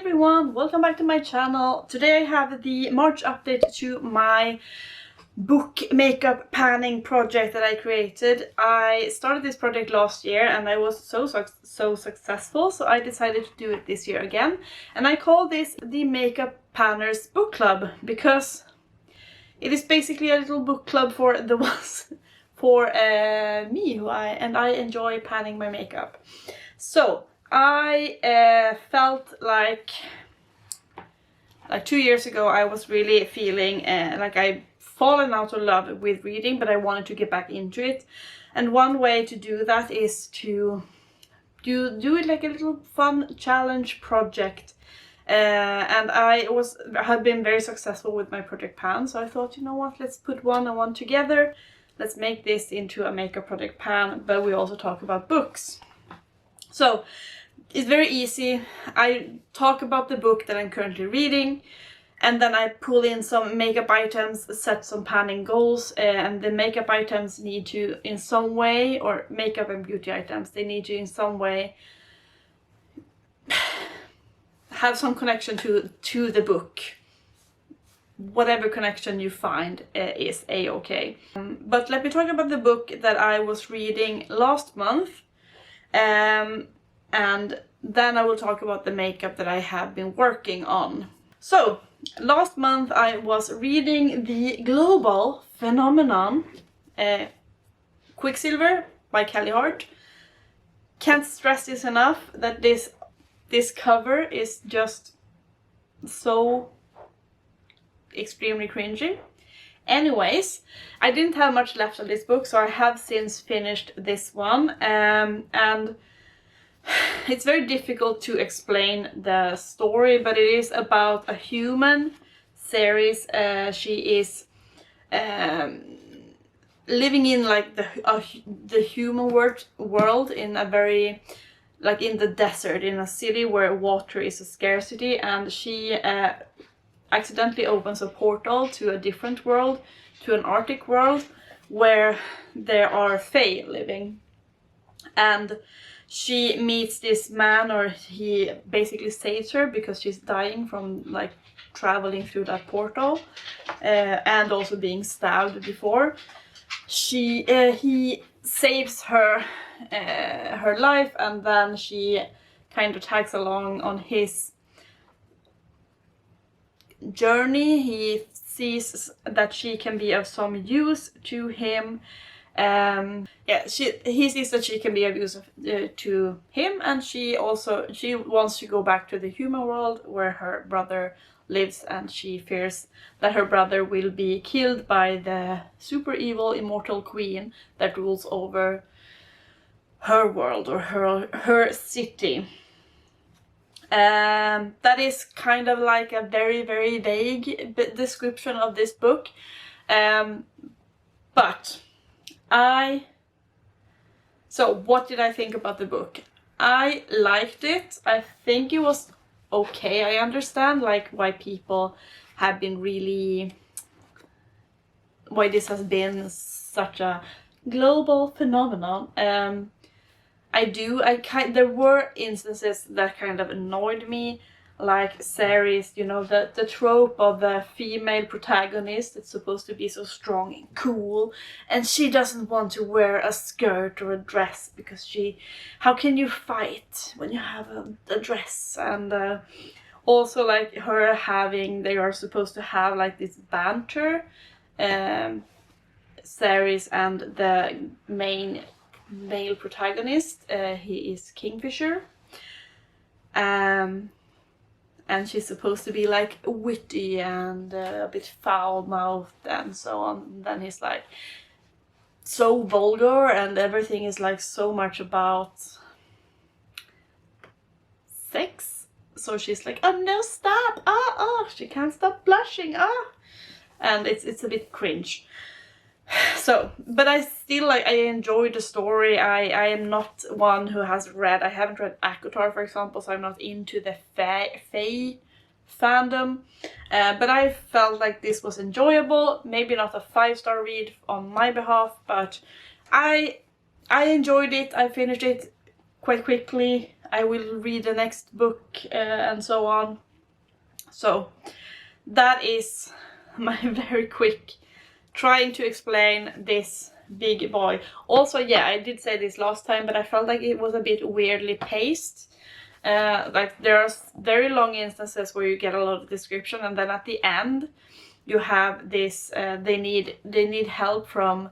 everyone, welcome back to my channel. Today I have the March update to my book makeup panning project that I created. I started this project last year and I was so successful, so I decided to do it this year again. And I call this the Makeup Panners Book Club because it is basically a little book club for the ones for me I enjoy panning my makeup. So I felt like 2 years ago I was really feeling like I'd fallen out of love with reading, but I wanted to get back into it. And one way to do that is to do it like a little fun challenge project. And I have been very successful with my project pan, so I thought, you know what, let's put one and one together. Let's make this into a makeup project pan, but we also talk about books. So it's very easy. I talk about the book that I'm currently reading, and then I pull in some makeup items, set some panning goals, and the makeup items need to in some way, or makeup and beauty items, they need to in some way have some connection to the book. Whatever connection you find is a-okay. But let me talk about the book that I was reading last month. And then I will talk about the makeup that I have been working on. So, last month I was reading the global phenomenon Quicksilver by Kelly Hart. Can't stress this enough that this cover is just so extremely cringy. Anyways, I didn't have much left of this book, so I have since finished this one. And it's very difficult to explain the story, but it is about a human series. She is living in like the human world in a very, like in the desert, in a city where water is a scarcity, and she accidentally opens a portal to a different world, to an Arctic world, where there are fae living. And she meets this man, or he basically saves her because she's dying from like traveling through that portal, and also being stabbed before. He saves her life, and then she kind of tags along on his journey. He sees that she can be of some use to him. He sees that she can be of use to him, and she wants to go back to the human world where her brother lives, and she fears that her brother will be killed by the super evil immortal queen that rules over her world, or her city. That is kind of like a very, very vague description of this book. So what did I think about the book? I liked it. I think it was okay. I understand like why people have been why this has been such a global phenomenon. There were instances that kind of annoyed me, like series, you know, the trope of the female protagonist that's supposed to be so strong and cool, and she doesn't want to wear a skirt or a dress because how can you fight when you have a dress? And also like they are supposed to have like this banter series, and the main male protagonist, he is Kingfisher, and she's supposed to be like witty and a bit foul-mouthed and so on. And then he's like so vulgar, and everything is like so much about sex. So she's like, oh no, stop, she can't stop blushing, and it's a bit cringe. So, but I enjoyed the story. I am not one who I haven't read ACOTAR, for example, so I'm not into the fae fandom. But I felt like this was enjoyable. Maybe not a 5-star read on my behalf, but I enjoyed it. I finished it quite quickly. I will read the next book and so on. So that is my very quick trying to explain this big boy. Also, yeah, I did say this last time, but I felt like it was a bit weirdly paced. Like there are very long instances where you get a lot of description, and then at the end you have this they need help from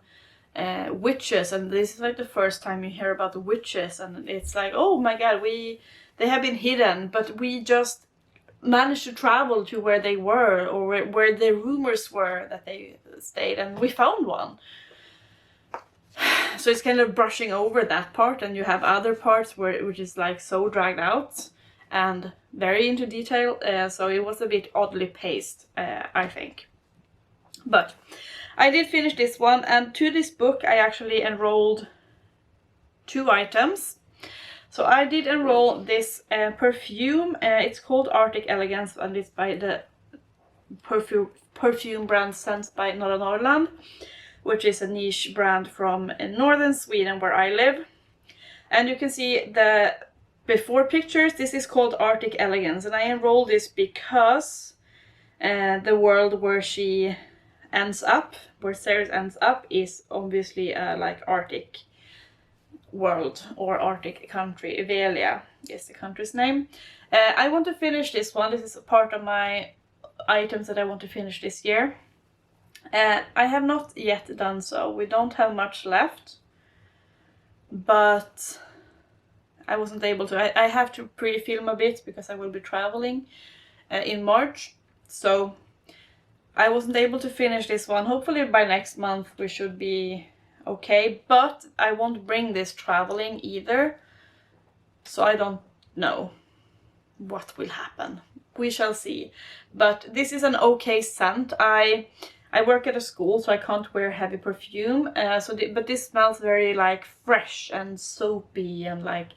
witches, and this is like the first time you hear about the witches, and it's like, oh my god, they have been hidden, but we just managed to travel to where they were, or where the rumors were that they stayed, and we found one. So it's kind of brushing over that part, and you have other parts which is like so dragged out and very into detail, so it was a bit oddly paced, I think. But I did finish this one, and to this book I actually enrolled 2 items. So I did enroll this perfume. It's called Arctic Elegance, and it's by the perfume brand Scents by Norra Norrland, which is a niche brand from northern Sweden where I live. And you can see the before pictures. This is called Arctic Elegance, and I enrolled this because the world where she ends up, where Ceres ends up, is obviously like Arctic world or Arctic country. Velia is the country's name. I want to finish this one. This is a part of my items that I want to finish this year. I have not yet done so. We don't have much left, but I wasn't able to. I have to pre-film a bit because I will be traveling in March, so I wasn't able to finish this one. Hopefully by next month we should be okay, but I won't bring this traveling either, so I don't know what will happen. We shall see. But this is an okay scent. I work at a school, so I can't wear heavy perfume, but this smells very like fresh and soapy, and like,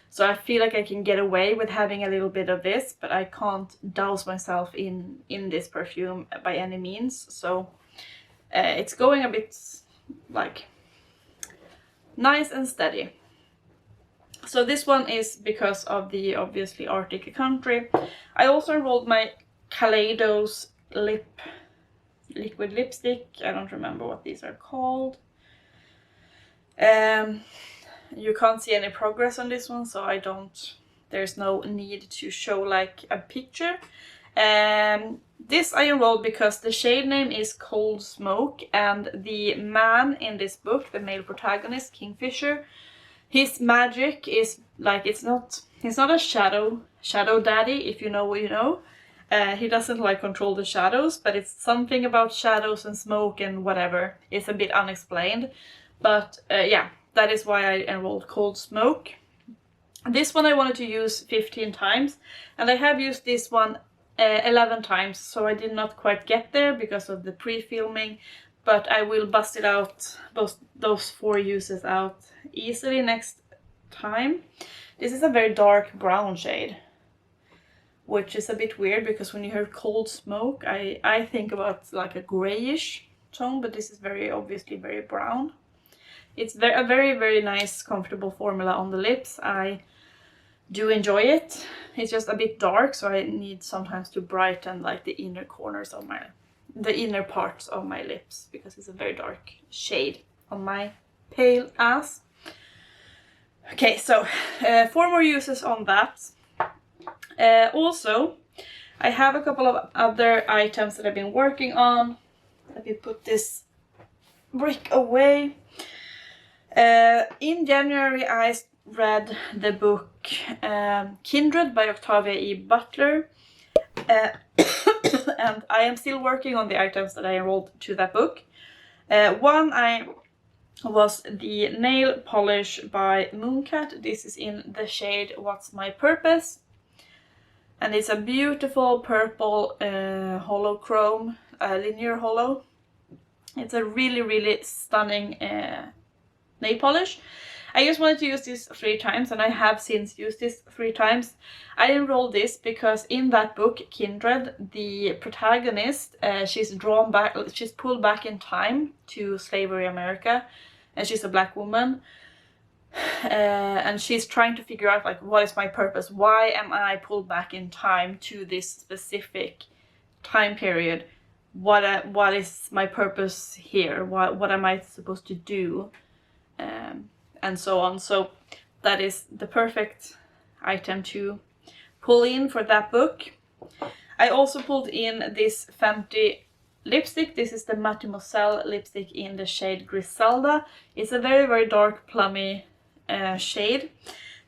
so I feel like I can get away with having a little bit of this, but I can't douse myself in this perfume by any means. So it's going a bit like nice and steady. So this one is because of the obviously Arctic country. I also enrolled my Kaleidos Liquid lipstick. I don't remember what these are called. You can't see any progress on this one, so there's no need to show like a picture. This I enrolled because the shade name is Cold Smoke, and the man in this book, the male protagonist, Kingfisher, his magic is like, he's not a shadow daddy, if you know what you know. He doesn't like control the shadows, but it's something about shadows and smoke and whatever. It's a bit unexplained, but yeah, that is why I enrolled Cold Smoke. This one I wanted to use 15 times, and I have used this one 11 times, so I did not quite get there because of the pre-filming, but I will bust it out, those 4 uses out easily next time. This is a very dark brown shade, which is a bit weird because when you hear Cold Smoke, I think about like a grayish tone, but this is very obviously very brown. It's a very, very nice, comfortable formula on the lips. I do enjoy it. It's just a bit dark, so I need sometimes to brighten like the inner corners of the inner parts of my lips, because it's a very dark shade on my pale ass. Okay, so 4 more uses on that. Also, I have a couple of other items that I've been working on. Let me put this brick away. In January I read the book Kindred by Octavia E. Butler, and I am still working on the items that I enrolled to that book. One was the nail polish by Mooncat. This is in the shade What's My Purpose, and it's a beautiful purple hollow chrome, linear hollow. It's a really, really stunning nail polish. I just wanted to use this 3 times, and I have since used this 3 times. I enrolled this because in that book, Kindred, the protagonist, she's pulled back in time to slavery America, and she's a black woman. and she's trying to figure out like what is my purpose, why am I pulled back in time to this specific time period, what is my purpose here, what am I supposed to do, and so on. So that is the perfect item to pull in for that book. I also pulled in this Fenty lipstick. This is the Mattemoiselle lipstick in the shade Griselda. It's a very, very dark plummy shade.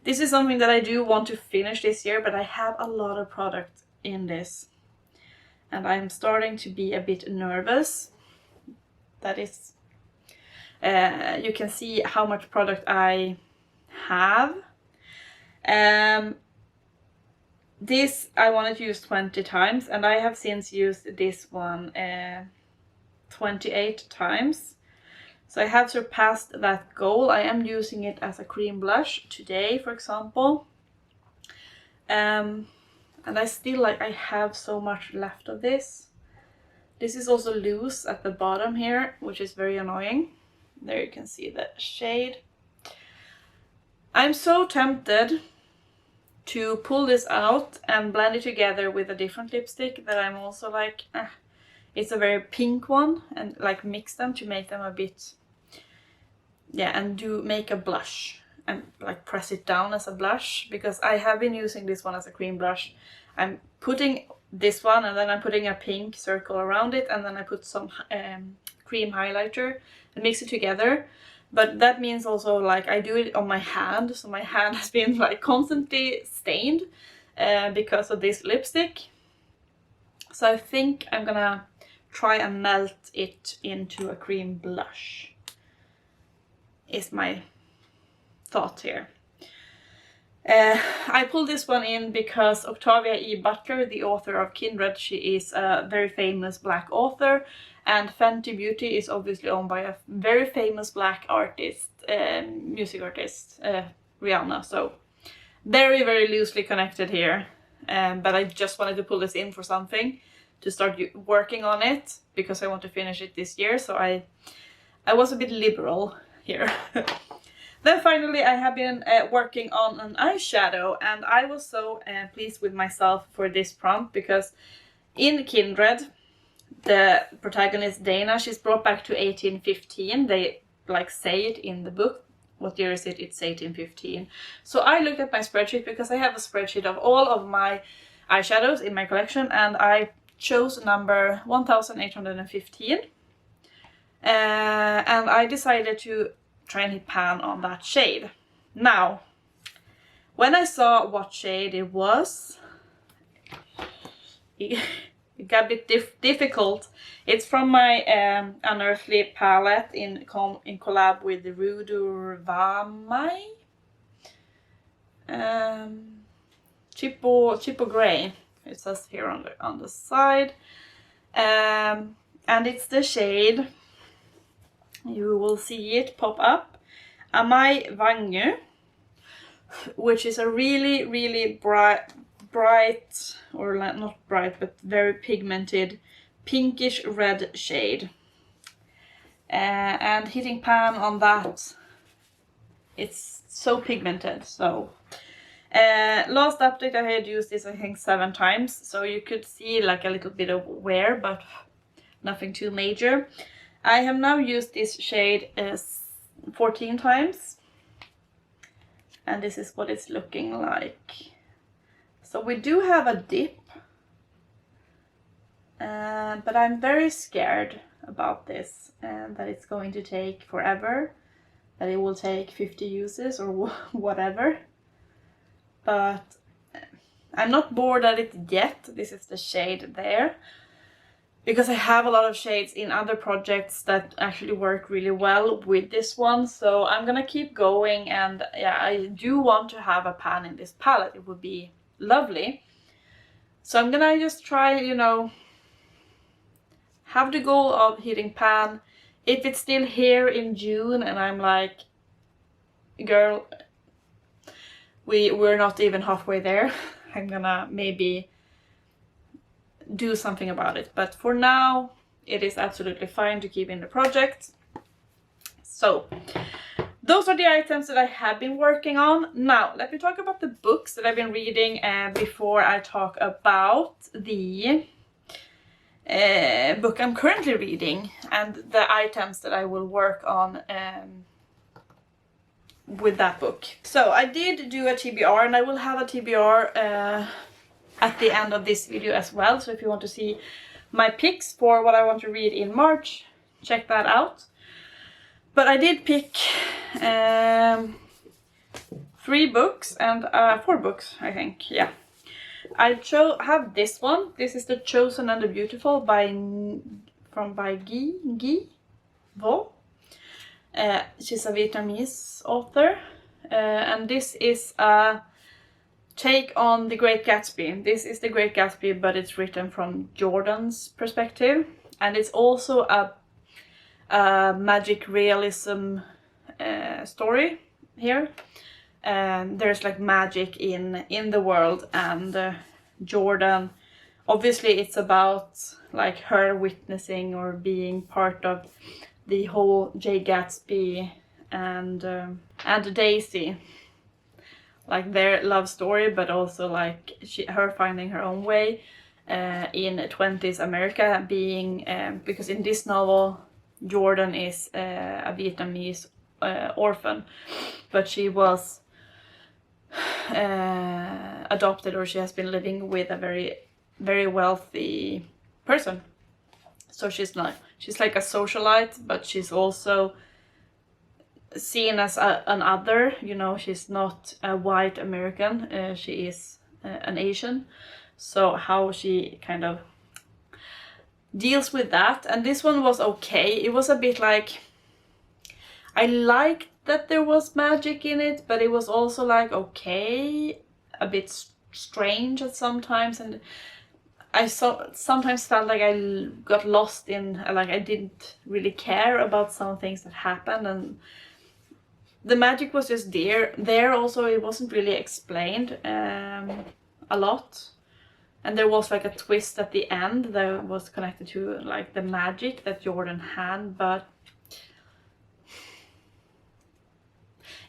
This is something that I do want to finish this year, but I have a lot of product in this and I'm starting to be a bit nervous. That is, you can see how much product I have. This I wanted to use 20 times and I have since used this one 28 times. So I have surpassed that goal. I am using it as a cream blush today, for example. And I still I have so much left of this. This is also loose at the bottom here, which is very annoying. There you can see the shade. I'm so tempted to pull this out and blend it together with a different lipstick that I'm also like, it's a very pink one, and like mix them to make them a bit, yeah, and do make a blush and like press it down as a blush, because I have been using this one as a cream blush. I'm putting this one and then I'm putting a pink circle around it and then I put some cream highlighter and mix it together. But that means also like I do it on my hand, so my hand has been like constantly stained because of this lipstick. So I think I'm gonna try and melt it into a cream blush, is my thought here. I pulled this one in because Octavia E. Butler, the author of Kindred, she is a very famous black author, and Fenty Beauty is obviously owned by a very famous black artist, music artist, Rihanna. So very, very loosely connected here. But I just wanted to pull this in for something to start working on it because I want to finish it this year. So I was a bit liberal here. Then finally I have been working on an eyeshadow, and I was so pleased with myself for this prompt because in Kindred, the protagonist Dana, she's brought back to 1815. They like say it in the book. What year is it? It's 1815. So I looked at my spreadsheet because I have a spreadsheet of all of my eyeshadows in my collection, and I chose number 1815. And I decided to try and hit pan on that shade. Now, when I saw what shade it was, it got a bit difficult. It's from my Unearthly palette in collab with the Rudo Rwaamai. Chippo Grey, it says here on the side. And it's the shade, you will see it pop up, Amai Vange, which is a really, really bright, or not bright, but very pigmented pinkish red shade. And hitting pan on that, it's so pigmented. So last update I had used this I think 7 times, so you could see like a little bit of wear, but nothing too major. I have now used this shade 14 times, and this is what it's looking like. So we do have a dip, but I'm very scared about this, and that it's going to take forever, that it will take 50 uses or whatever. But I'm not bored at it yet. This is the shade there, because I have a lot of shades in other projects that actually work really well with this one. So I'm gonna keep going, and yeah, I do want to have a pan in this palette. It would be lovely. So I'm gonna just try, you know, have the goal of hitting pan. If it's still here in June and I'm like, girl, we're not even halfway there, I'm gonna maybe do something about it. But for now, it is absolutely fine to keep in the project. So those are the items that I have been working on. Now, let me talk about the books that I've been reading before I talk about the book I'm currently reading and the items that I will work on with that book. So I did do a TBR, and I will have a TBR at the end of this video as well. So if you want to see my picks for what I want to read in March, check that out. But I did pick 3 books and 4 books, I think. Yeah, I have this one. This is The Chosen and the Beautiful by Guy Vo. She's a Vietnamese author, and this is a take on The Great Gatsby. This is The Great Gatsby, but it's written from Jordan's perspective, and it's also a magic realism story here. There's like magic in the world, and Jordan, obviously it's about like her witnessing or being part of the whole Jay Gatsby and Daisy, like their love story, but also like her finding her own way in 20s America, being because in this novel Jordan is a Vietnamese orphan, but she was adopted, or she has been living with a very, very wealthy person. So she's like a socialite, but she's also seen as an other, you know. She's not a white American, she is an Asian. So how she kind of deals with that. And this one was okay. It was a bit like, I liked that there was magic in it, but it was also like okay, a bit strange at sometimes, and I sometimes felt like I got lost in, like I didn't really care about some things that happened, and the magic was just there also. It wasn't really explained a lot, and there was like a twist at the end that was connected to like the magic that Jordan had, but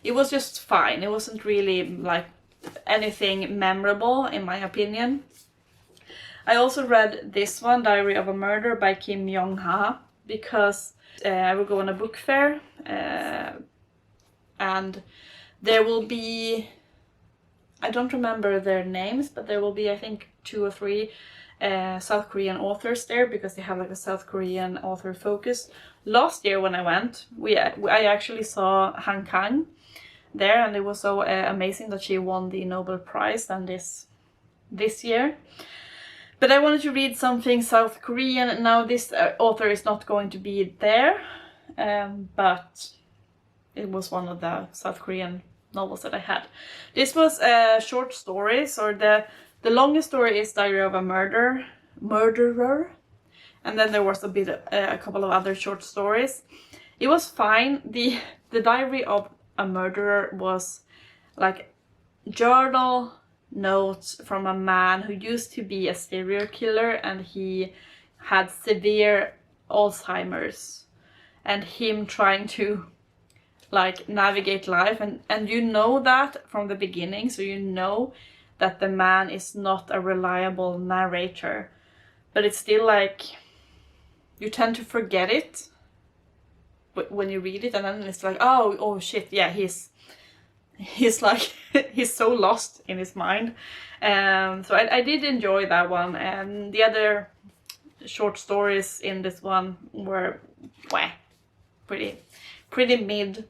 it was just fine. It wasn't really like anything memorable in my opinion. I also read this one, Diary of a Murder by Kim Yong-ha, because I will go on a book fair and there will be, I don't remember their names, but there will be I think 2 or 3 South Korean authors there, because they have like a South Korean author focus. Last year when I went, I actually saw Han Kang there, and it was so amazing that she won the Nobel Prize and this year. But I wanted to read something South Korean. Now this author is not going to be there, but it was one of the South Korean novels that I had. This was short stories, or the longest story is Diary of a Murderer, and then there was a couple of other short stories. It was fine. The Diary of a Murderer was like journal notes from a man who used to be a serial killer, and he had severe Alzheimer's, and him trying to like navigate life, and you know that from the beginning, so you know that the man is not a reliable narrator, but it's still like you tend to forget it when you read it, and then it's like oh shit, yeah, he's like he's so lost in his mind. So I did enjoy that one, and the other short stories in this one were pretty mid.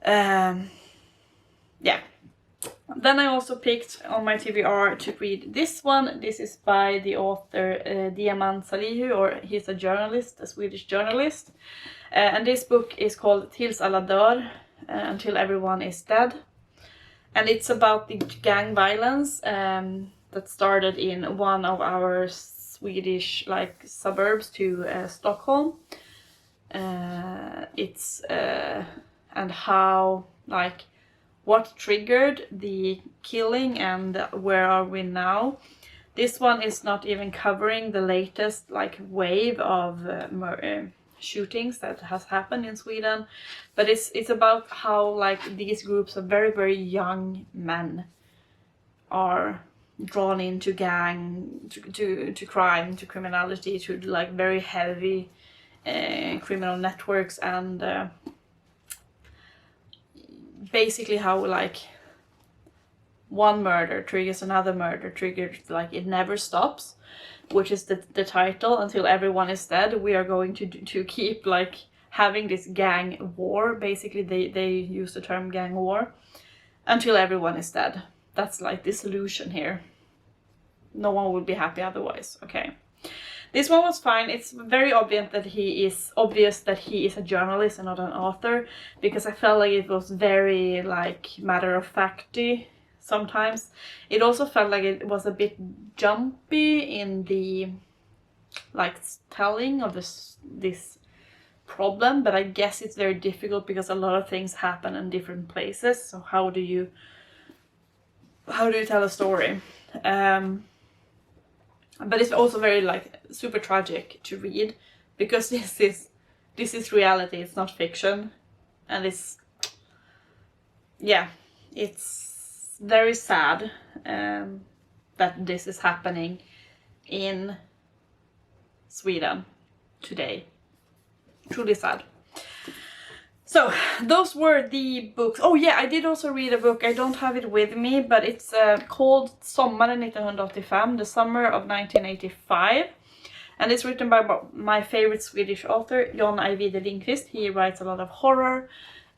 Yeah. Then I also picked on my TBR to read this one. This is by the author Diamant Salihu, or he's a journalist, a Swedish journalist. And this book is called Tills alla dör, Until Everyone is Dead. And it's about the gang violence that started in one of our Swedish like suburbs to Stockholm. It's and how, like, what triggered the killing and where are we now. This one is not even covering the latest like wave of shootings that has happened in Sweden, but it's about how like these groups of very, very young men are drawn into to crime, to criminality, to like very heavy criminal networks, and basically how like one murder triggers another murder, triggers, like it never stops, which is the title. Until everyone is dead, we are going to keep like having this gang war. Basically they use the term gang war until everyone is dead. That's like the solution here. No one will be happy otherwise. Okay, this one was fine. It's very obvious that he is a journalist and not an author, because I felt like it was very like matter-of-facty sometimes. It also felt like it was a bit jumpy in the like telling of this problem, but I guess it's very difficult because a lot of things happen in different places. So how do you tell a story? But it's also very like super tragic to read, because this is reality, it's not fiction, and it's very sad that this is happening in Sweden today. Truly sad. So those were the books. Oh yeah, I did also read a book. I don't have it with me, but it's called Sommaren 1985, the summer of 1985. And it's written by my favorite Swedish author, John Ajvide Lindqvist. He writes a lot of horror.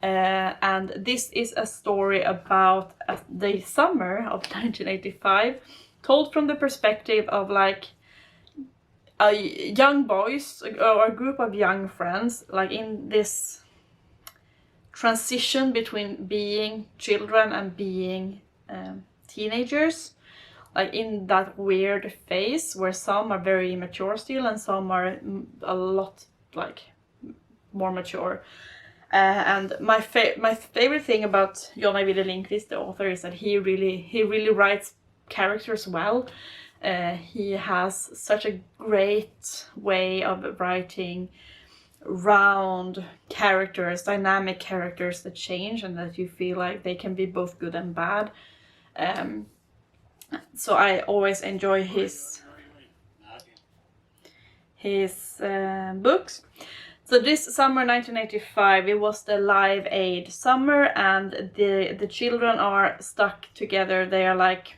And this is a story about the summer of 1985, told from the perspective of like young boys, or a group of young friends, like in this transition between being children and being teenagers, like in that weird phase where some are very immature still and some are a lot like more mature. And my favorite thing about John Ajvide Lindqvist, the author, is that he really writes characters well. He has such a great way of writing round characters, dynamic characters that change and that you feel like they can be both good and bad. So I always enjoy his books. So this summer 1985, it was the Live Aid summer, and the children are stuck together. They are like,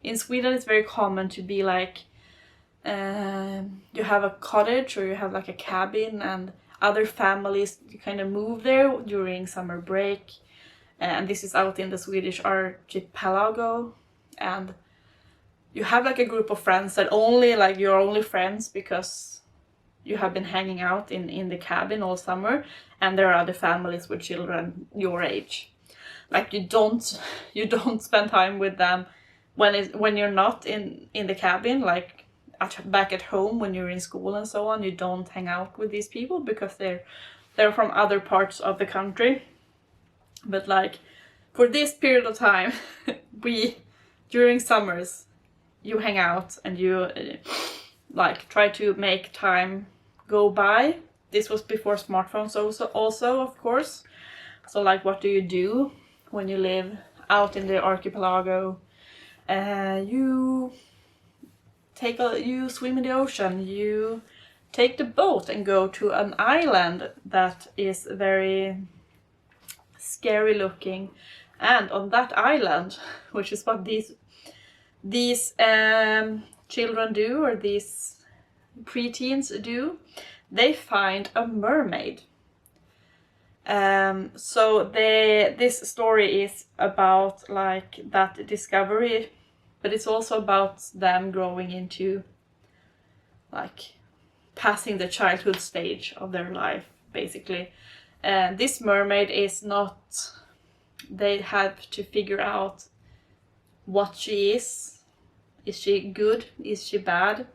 in Sweden it's very common to be like, you have a cottage or you have like a cabin, and other families kind of move there during summer break. And this is out in the Swedish archipelago, and you have like a group of friends that you're only friends because you have been hanging out in the cabin all summer, and there are other families with children your age. Like you don't spend time with them when you're not in the cabin, like back at home when you're in school and so on. You don't hang out with these people because they're from other parts of the country. But like for this period of time, during summers, you hang out and you like try to make time go by. This was before smartphones also of course. So like, what do you do when you live out in the archipelago? You swim in the ocean, you take the boat and go to an island that is very scary looking, and on that island, which is what these children do, or these preteens do, they find a mermaid. So this story is about like that discovery, but it's also about them growing into like passing the childhood stage of their life, basically. And this mermaid is not, they have to figure out what she is. Is she good? Is she bad?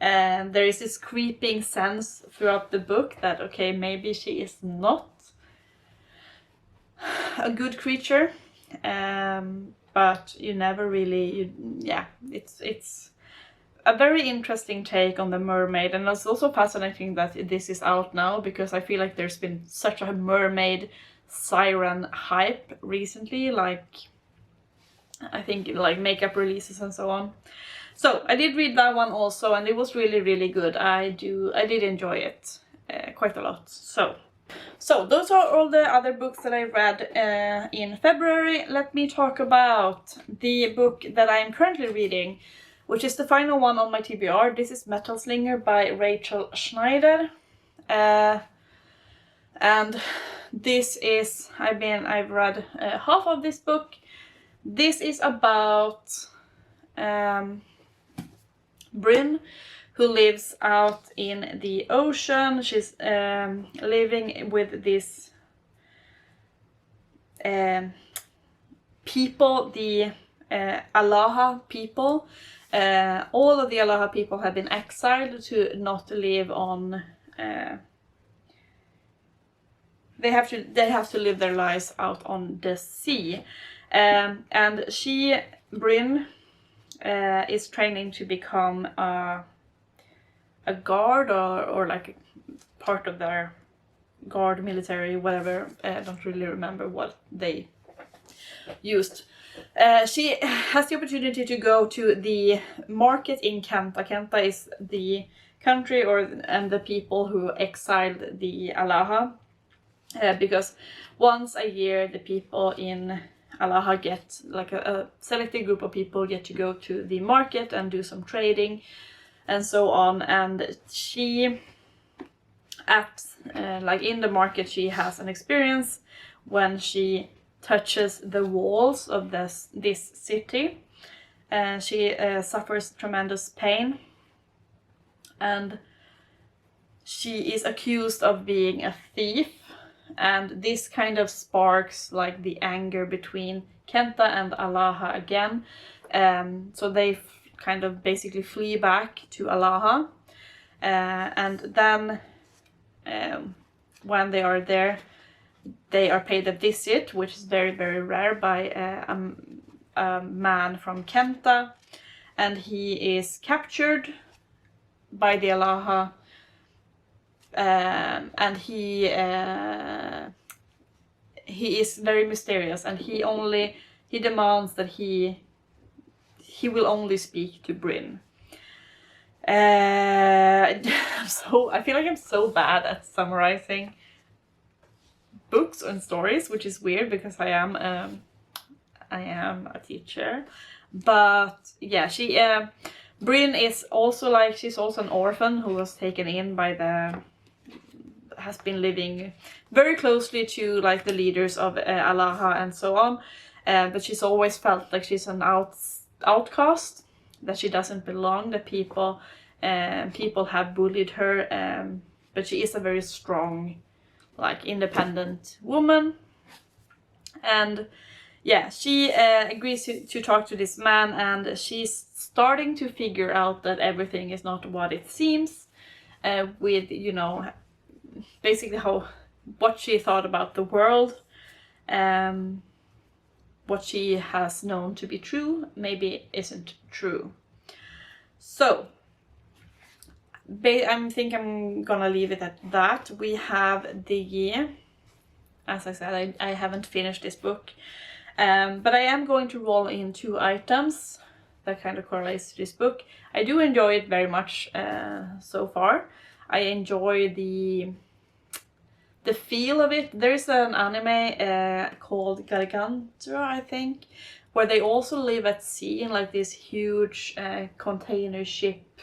And there is this creeping sense throughout the book that, okay, maybe she is not a good creature, but you never really, it's a very interesting take on the mermaid, and it's also fascinating that this is out now, because I feel like there's been such a mermaid siren hype recently, like I think like makeup releases and so on. So I did read that one also, and it was really, really good. I did enjoy it quite a lot. So those are all the other books that I read in February. Let me talk about the book that I am currently reading, which is the final one on my TBR. This is Metal Slinger by Rachel Schneider. And this is, I've read half of this book. This is about Bryn, who lives out in the ocean. She's living with this people, the Alaha people. All of the Alaha people have been exiled to not live on. They have to live their lives out on the sea, and she, Bryn, is training to become a guard or like a part of their guard military, whatever. I don't really remember what they used. She has the opportunity to go to the market in Kenta. Kenta is the country and the people who exiled the Alaha, because once a year the people in Alaha get, like a selected group of people get to go to the market and do some trading and so on. And she, like in the market, she has an experience when she touches the walls of this city, and she suffers tremendous pain, and she is accused of being a thief. And this kind of sparks like the anger between Kenta and Alaha again. So they kind of basically flee back to Alaha, and then when they are there, they are paid a visit, which is very, very rare, by a man from Kenta, and he is captured by the Alaha, and he is very mysterious, and he demands that he will only speak to Bryn. I feel like I'm so bad at summarizing books and stories, which is weird because I am a teacher. But yeah, Bryn is also she's also an orphan who was taken in by has been living very closely to like the leaders of Alaha and so on, but she's always felt like she's an outcast, that she doesn't belong, that people have bullied her, but she is a very strong, like, independent woman. And yeah, she agrees to talk to this man, and she's starting to figure out that everything is not what it seems, with, you know, basically what she thought about the world, what she has known to be true maybe isn't true. So I think I'm gonna leave it at that. We have as I said, I haven't finished this book, but I am going to roll in 2 items that kind of correlates to this book. I do enjoy it very much so far. I enjoy the feel of it. There's an anime called Gargantua, I think, where they also live at sea in like this huge container ship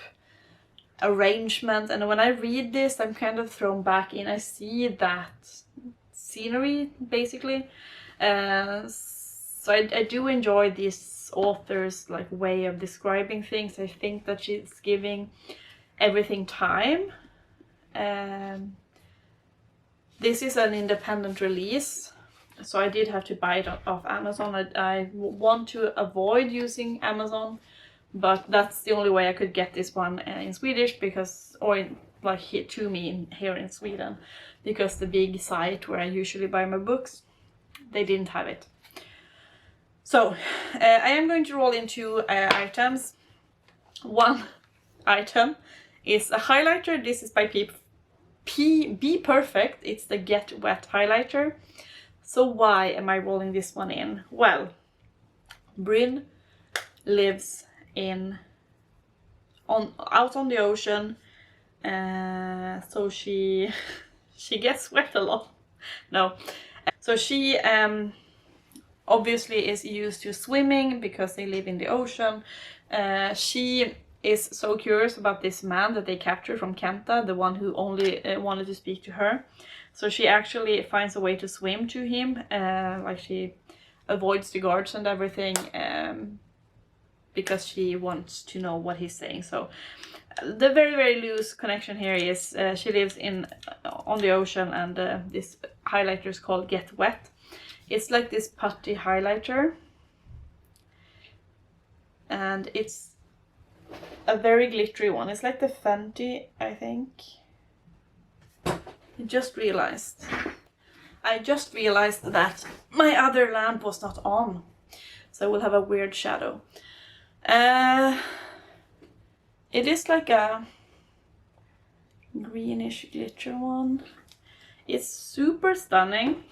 arrangement. And when I read this, I'm kind of thrown back in. I see that scenery, basically. So I do enjoy this author's like way of describing things. I think that she's giving everything time. This is an independent release, so I did have to buy it off Amazon. I want to avoid using Amazon, but that's the only way I could get this one in Swedish, because, or to me here in Sweden, because the big site where I usually buy my books, they didn't have it. So I am going to roll into items. One item is a highlighter. This is by bPerfect. It's the Get Wet highlighter. So why am I rolling this one in? Well, Bryn lives out on the ocean, so she gets wet a lot. No, so she obviously is used to swimming because they live in the ocean. She is so curious about this man that they captured from Kenta, the one who only wanted to speak to her. So she actually finds a way to swim to him, like she avoids the guards and everything, because she wants to know what he's saying. So the very, very loose connection here is she lives on the ocean, and this highlighter is called Get Wet. It's like this putty highlighter, and it's a very glittery one. It's like the Fenty, I think. I just realized that my other lamp was not on, so I will have a weird shadow. It is like a greenish glitter one. It's super stunning,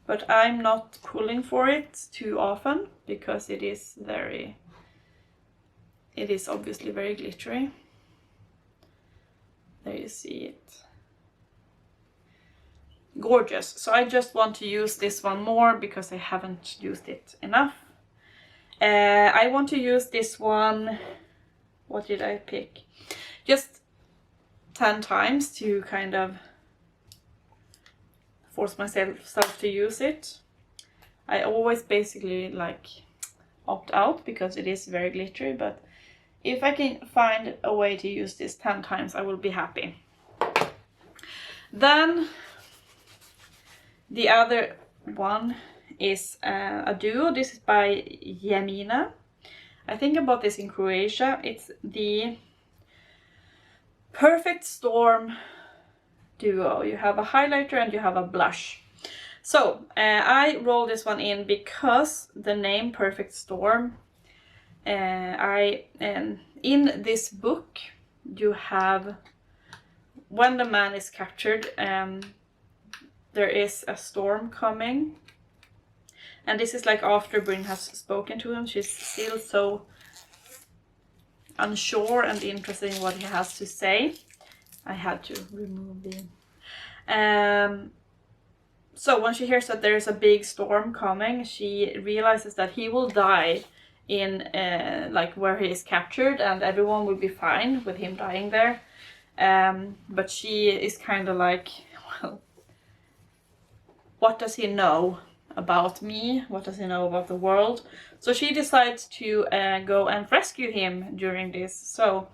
but I'm not pulling for it too often because it is obviously very glittery. There you see it. Gorgeous. So I just want to use this one more because I haven't used it enough. I want to use this one, what did I pick? Just 10 times to kind of force myself to use it. I always basically like opt out because it is very glittery, but if I can find a way to use this 10 times, I will be happy. Then the other one is a duo. This is by Yaemina. I think about this in Croatia. It's the Perfect Storm duo. You have a highlighter and you have a blush. So I roll this one in because the name Perfect Storm, in this book you have, when the man is captured, there is a storm coming, and this is like after Bryn has spoken to him. She's still so unsure and interested in what he has to say. I had to remove the so when she hears that there's a big storm coming, she realizes that he will die in like where he is captured, and everyone will be fine with him dying there. But she is kind of like, well, what does he know about me? What does he know about the world? So she decides to go and rescue him during this. So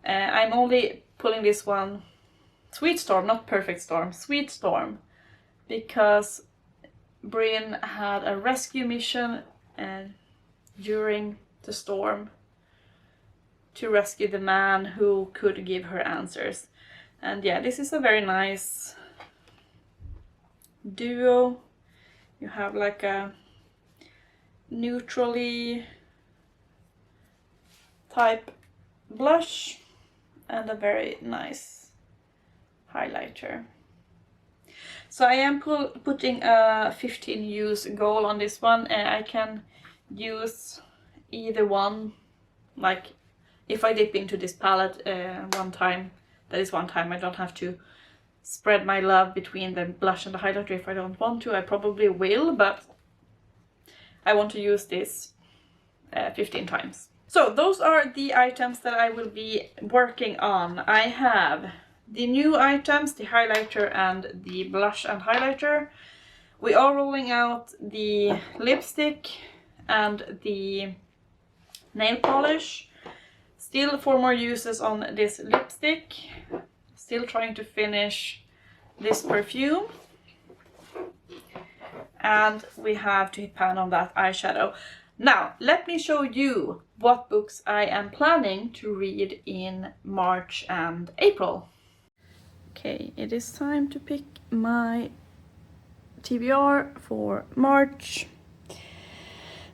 I'm only pulling this one, Sweet Storm, not Perfect Storm, Sweet Storm, because Bryn had a rescue mission during the storm to rescue the man who could give her answers. And yeah, this is a very nice duo. You have like a neutrally type blush and a very nice highlighter. So I am putting a 15 use goal on this one, and I can use either one. Like if I dip into this palette one time, that is one time. I don't have to spread my love between the blush and the highlighter if I don't want to. I probably will, but I want to use this 15 times. So those are the items that I will be working on. I have the new items, the highlighter and the blush and highlighter. We are rolling out the lipstick and the nail polish. Still 4 more uses on this lipstick. Still trying to finish this perfume. And we have to hit pan on that eyeshadow. Now, let me show you what books I am planning to read in March and April. Okay, it is time to pick my TBR for March.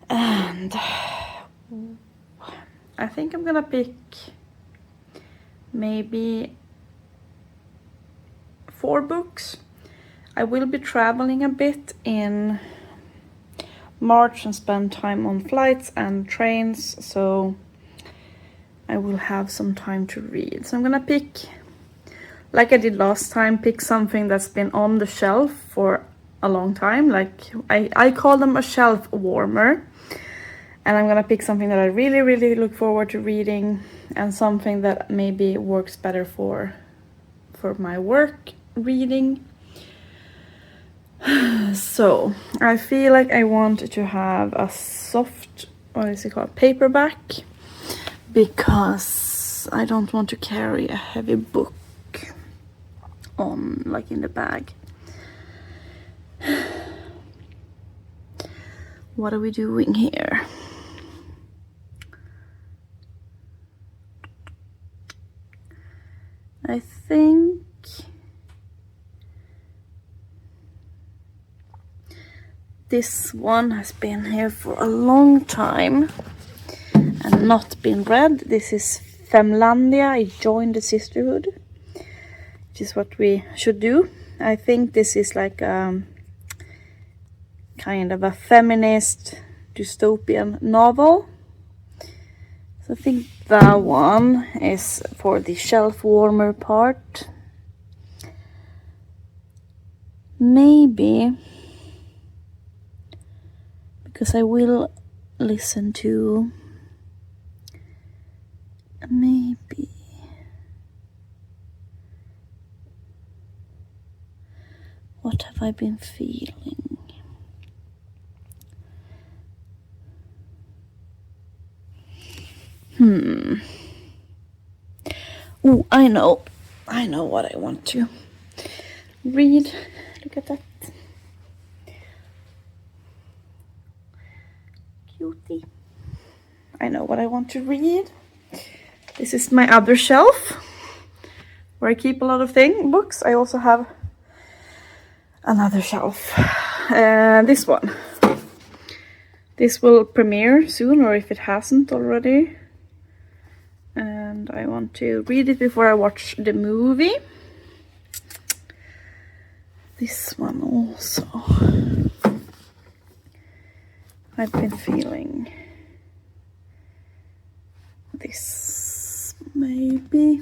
And I think I'm gonna pick maybe 4 books. I will be traveling a bit in March and spend time on flights and trains, so I will have some time to read. So I'm gonna pick, like I did last time, pick something that's been on the shelf for a long time. Like I call them a shelf warmer. And I'm gonna pick something that I really look forward to reading, and something that maybe works better for my work reading. So I feel like I want to have a soft, what is it called, paperback, because I don't want to carry a heavy book on, like, in the bag. What are we doing here? I think this one has been here for a long time and not been read. This is Femlandia, I Joined the Sisterhood, which is what we should do. I think this is like kind of a feminist dystopian novel. So I think that one is for the shelf warmer part. Maybe because I will listen to, maybe What Have I Been Feeling? Oh, I know what I want to read. Look at that. Cutie. I know what I want to read. This is my other shelf where I keep a lot of books. I also have another shelf. This one. This will premiere soon, or if it hasn't already. And I want to read it before I watch the movie. This one also. I've been feeling this, maybe.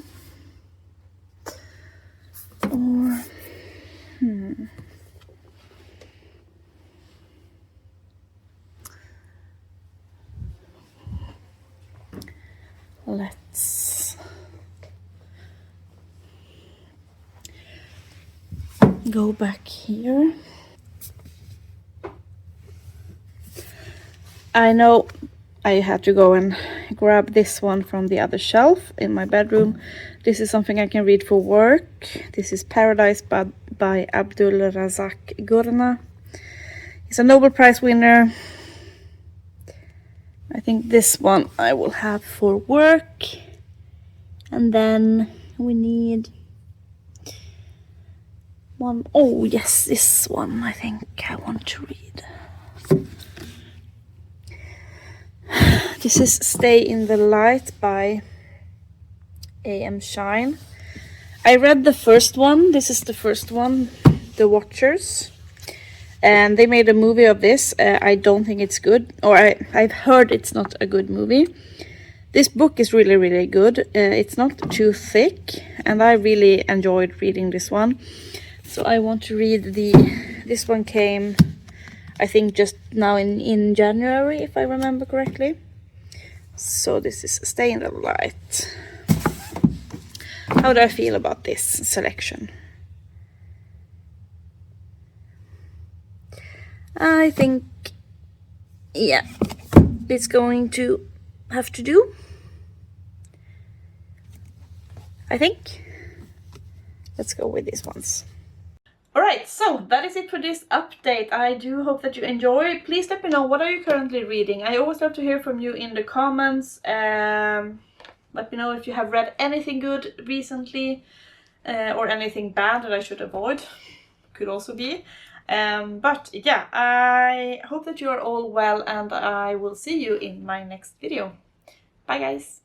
Or let's go back here. I know I had to go and grab this one from the other shelf in my bedroom. This is something I can read for work. This is Paradise by Abdul Razak Gurna. He's a Nobel Prize winner. I think this one I will have for work. And then we need one. Oh yes, this one I think I want to read. This is Stay in the Light by A.M. Shine. I read the first one. This is the first one, The Watchers. And they made a movie of this. I don't think it's good. Or I've heard it's not a good movie. This book is really good. It's not too thick. And I really enjoyed reading this one. So I want to read this one came, I think, just now in January, if I remember correctly. So this is Stay in the Light. How do I feel about this selection? I think, yeah, it's going to have to do. I think. Let's go with these ones. Alright, so that is it for this update. I do hope that you enjoy. Please let me know, what are you currently reading? I always love to hear from you in the comments. Let me know if you have read anything good recently, or anything bad that I should avoid. Could also be. But yeah, I hope that you are all well, and I will see you in my next video. Bye guys!